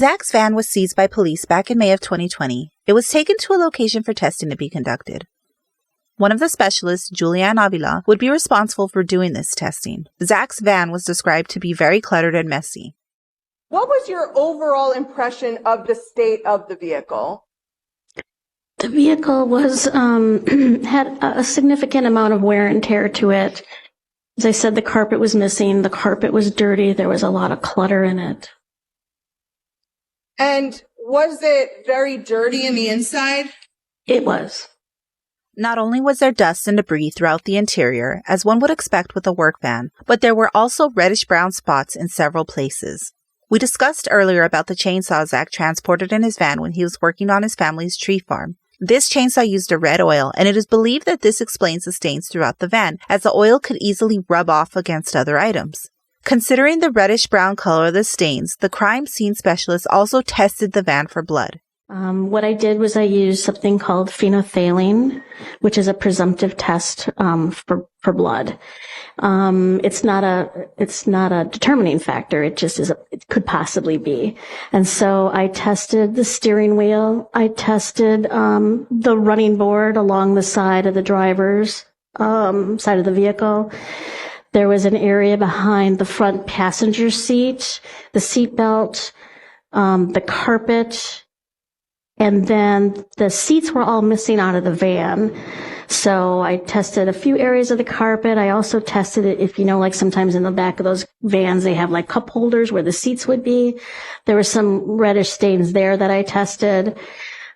Zach's van was seized by police back in May of 2020. It was taken to a location for testing to be conducted. One of the specialists, Julianne Avila, would be responsible for doing this testing. Zach's van was described to be very cluttered and messy. What was your overall impression of the state of the vehicle? The vehicle was had a significant amount of wear and tear to it. As I said, the carpet was missing. The carpet was dirty. There was a lot of clutter in it. And was it very dirty in the inside? It was. Not only was there dust and debris throughout the interior, as one would expect with a work van, but there were also reddish-brown spots in several places. We discussed earlier about the chainsaw Zach transported in his van when he was working on his family's tree farm. This chainsaw used a red oil, and it is believed that this explains the stains throughout the van, as the oil could easily rub off against other items. Considering the reddish-brown color of the stains, the crime scene specialist also tested the van for blood. What I did was I used something called phenolphthalein, which is a presumptive test for blood. It's not a determining factor. It just is. It could possibly be. And so I tested the steering wheel. I tested the running board along the side of the driver's side of the vehicle. There was an area behind the front passenger seat, the seat belt, the carpet. And then the seats were all missing out of the van. So I tested a few areas of the carpet. I also tested it if, like sometimes in the back of those vans, they have like cup holders where the seats would be. There were some reddish stains there that I tested.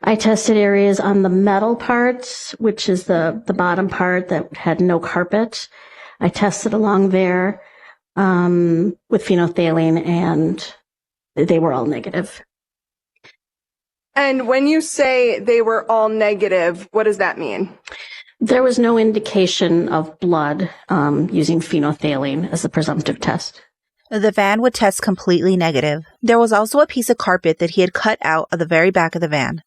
I tested areas on the metal parts, which is the bottom part that had no carpet. I tested along there with phenolphthalein, and they were all negative. And when you say they were all negative, what does that mean? There was no indication of blood using phenolphthalein as the presumptive test. The van would test completely negative. There was also a piece of carpet that he had cut out of the very back of the van.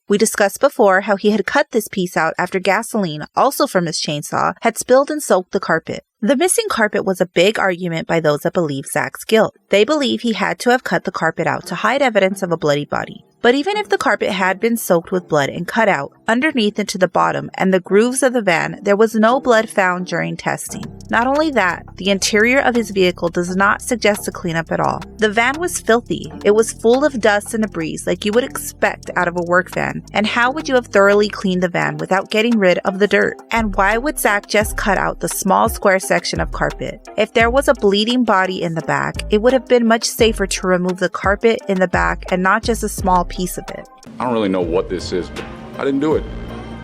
We discussed before how he had cut this piece out after gasoline, also from his chainsaw, had spilled and soaked the carpet. The missing carpet was a big argument by those that believe Zach's guilt. They believe he had to have cut the carpet out to hide evidence of a bloody body. But even if the carpet had been soaked with blood and cut out underneath into the bottom and the grooves of the van, there was no blood found during testing. Not only that, the interior of his vehicle does not suggest a cleanup at all. The van was filthy. It was full of dust and debris like you would expect out of a work van. And how would you have thoroughly cleaned the van without getting rid of the dirt? And why would Zach just cut out the small square section of carpet? If there was a bleeding body in the back, it would have been much safer to remove the carpet in the back and not just a small piece of it. I don't really know what this is, but I didn't do it.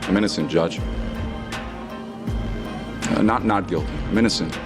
I'm innocent, Judge. Not guilty. I'm innocent.